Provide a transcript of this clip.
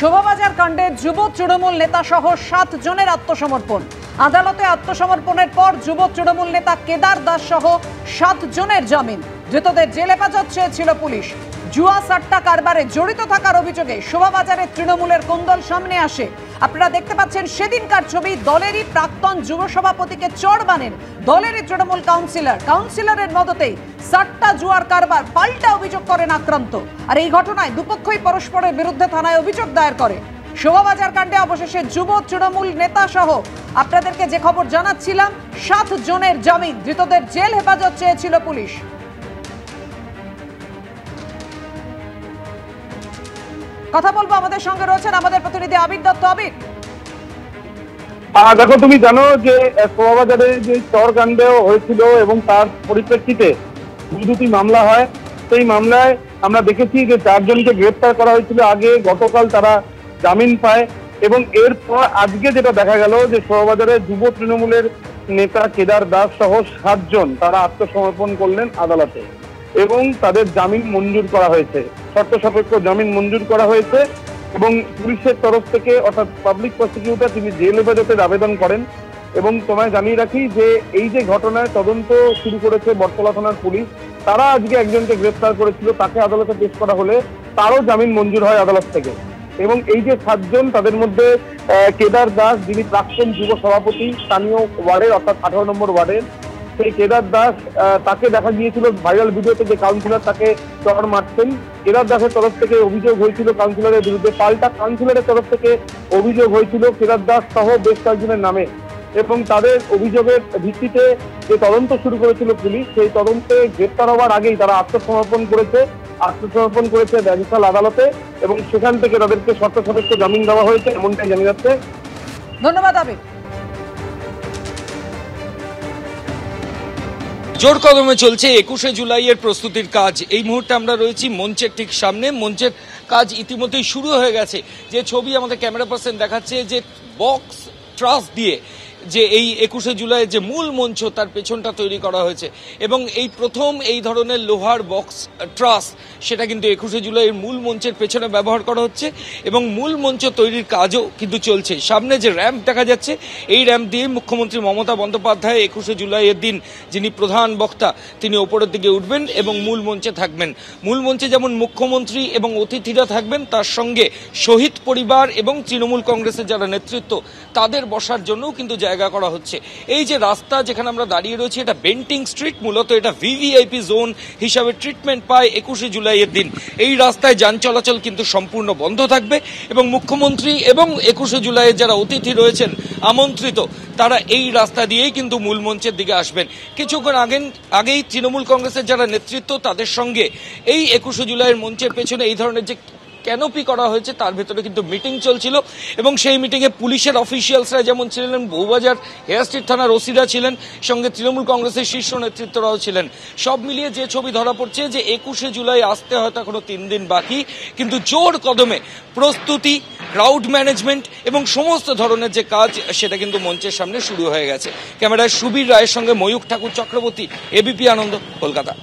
শোভাবাজার কাণ্ডে যুব তৃণমূল নেতা সহ 7 জনের আত্মসমর্পণ। আদালতে আত্মসমর্পণের পর যুব তৃণমূল নেতা কেদার দাস সহ 7 জনের জামিন। ধৃতদের জেল হেফাজত চেয়েছিল পুলিশ। জুয়া সাট্টা কারবারে জড়িত থাকার অভিযোগে শোভাবাজারে তৃণমূলের কোন্দল সামনে আসে। আপনারা দেখতে পাচ্ছেন সেদিনকার ছবি। দলেরই প্রাক্তন যুব সভাপতিকে চড় বানেন দলেরই তৃণমূল কাউন্সিলরের মদতেই সাট্টা জুয়ার কারবার পাল্টা অভিযোগ করেন আক্রান্ত। আর এই ঘটনায় দুপক্ষই পরস্পরের বিরুদ্ধে থানায় অভিযোগ দায়ের করে। শোভাবাজার কাণ্ডে অবশেষে যুব তৃণমূল নেতা সহ আপনাদেরকে যে খবর জানাচ্ছিলাম 7 জনের জামিন। ধৃতদের জেল হেফাজত চেয়েছিল পুলিশ। কথা বলবো, আমাদের সঙ্গে রয়েছেন আমাদের প্রতিনিধি আবির দত্ত। আবির, দেখো, তুমি জানো যে শোভাবাজারে যে চরকাণ্ড হয়েছিল এবং তার পরিপ্রেক্ষিতে দুটি মামলা হয়। সেই মামলায় আমরা দেখেছি যে 4 জনকে গ্রেপ্তার করা হয়েছিল আগে, গতকাল তারা জামিন পায় এবং এরপর আজকে যেটা দেখা গেল যে শোভাবাজারে যুব তৃণমূলের নেতা কেদার দাস সহ 7 জন তারা আত্মসমর্পণ করলেন আদালতে এবং তাদের জামিন মঞ্জুর করা হয়েছে। শর্ত সাপেক্ষ জামিন মঞ্জুর করা হয়েছে এবং পুলিশের তরফ থেকে অর্থাৎ পাবলিক প্রসিকিউটর তিনি জেল হেফাজতের আবেদন করেন। এবং তোমায় জানিয়ে রাখি যে এই যে ঘটনায় তদন্ত শুরু করেছে বটতলা থানার পুলিশ, তারা আজকে একজনকে গ্রেফতার করেছিল, তাকে আদালতে পেশ করা হলে তারও জামিন মঞ্জুর হয় আদালত থেকে। এবং এই যে 7 জন, তাদের মধ্যে কেদার দাস যিনি প্রাক্তন যুব সভাপতি স্থানীয় ওয়ার্ডের অর্থাৎ 18 নম্বর ওয়ার্ডের, সেই কেদার দাস তাকে দেখা গিয়েছিল ভাইরাল ভিডিওতে যে কাউন্সিলর তাকে চড় মারছেন। কেদার দাসের তরফ থেকে অভিযোগ হয়েছিল কাউন্সিলরের বিরুদ্ধে, পাল্টা কাউন্সিলরের তরফ থেকে অভিযোগ হয়েছিল কেদার দাস সহ বেশ কয়েকজনের নামে। এবং তাদের অভিযোগের ভিত্তিতে যে তদন্ত শুরু করেছিল পুলিশ, সেই তদন্তে গ্রেপ্তার হওয়ার আগেই তারা আত্মসমর্পণ করেছে ব্যারিস্টার আদালতে এবং সেখান থেকে তাদেরকে শর্ত সাপেক্ষ জামিন দেওয়া হয়েছে, এমনটাই জানা যাচ্ছে। ধন্যবাদ আবির। জোর কদমে চলছে 21শে জুলাইয়ের প্রস্তুতির কাজ। এই মুহূর্তে আমরা রয়েছি মঞ্চের ঠিক সামনে। মঞ্চের কাজ ইতিমধ্যেই শুরু হয়ে গেছে। যে ছবি আমাদের ক্যামেরা পার্সন দেখাচ্ছে যে বক্স ট্রাস দিয়ে যে এই 21শে জুলাই যে মূল মঞ্চ তার পেছনটা তৈরি করা হয়েছে এবং এই প্রথম এই ধরনের লোহার বক্স ট্রাস সেটা কিন্তু 21শে জুলাইয়ের মূল মঞ্চের পেছনে ব্যবহার করা হচ্ছে এবং মূল মঞ্চ তৈরির কাজও কিন্তু চলছে। সামনে যে র্যাম্প দেখা যাচ্ছে, এই র্যাম্প দিয়ে মুখ্যমন্ত্রী মমতা বন্দ্যোপাধ্যায় 21শে জুলাইয়ের দিন যিনি প্রধান বক্তা তিনি ওপরের দিকে উঠবেন এবং মূল মঞ্চে থাকবেন। মূল মঞ্চে যেমন মুখ্যমন্ত্রী এবং অতিথিরা থাকবেন, তার সঙ্গে শহীদ পরিবার এবং তৃণমূল কংগ্রেসের যারা নেতৃত্ব তাদের বসার জন্যও কিন্তু জায়গা করা হচ্ছে। এই যে রাস্তা যেখানে আমরা দাঁড়িয়ে রয়েছি, এটা বেন্টিং স্ট্রিট, মূলত এটা ভিভিআইপি জোন হিসাবে ট্রিটমেন্ট পায় 21শে জুলাইয়ের দিন। এই রাস্তায় যান চলাচল কিন্তু সম্পূর্ণ বন্ধ থাকবে এবং মুখ্যমন্ত্রী এবং 21শে জুলাইয়ের যারা অতিথি রয়েছেন আমন্ত্রিত, তারা এই রাস্তা দিয়েই কিন্তু মূল মঞ্চের দিকে আসবেন। কিছুক্ষণ আগেই তৃণমূল কংগ্রেসের যারা নেতৃত্ব তাদের সঙ্গে এই 21শে জুলাইয়ের মঞ্চের পেছনে এই ধরনের যে ক্যানোপি করা হয়েছে তার ভেতরে কিন্তু মিটিং চলছিল এবং সেই মিটিংয়ে পুলিশের অফিসিয়ালসরা যেমন ছিলেন, বউবাজার হেয়ার স্ট্রিট থানার ওসিরা ছিলেন, সঙ্গে তৃণমূল কংগ্রেসের শীর্ষ নেতৃত্বরাও ছিলেন। সব মিলিয়ে যে ছবি ধরা পড়ছে যে 21শে জুলাই আসতে হয়তো এখনো 3 দিন বাকি, কিন্তু জোর কদমে প্রস্তুতি, ক্রাউড ম্যানেজমেন্ট এবং সমস্ত ধরনের যে কাজ সেটা কিন্তু মঞ্চের সামনে শুরু হয়ে গেছে। ক্যামেরায় সুবীর রায়ের সঙ্গে ময়ূখ ঠাকুর চক্রবর্তী, এবিপি আনন্দ, কলকাতা।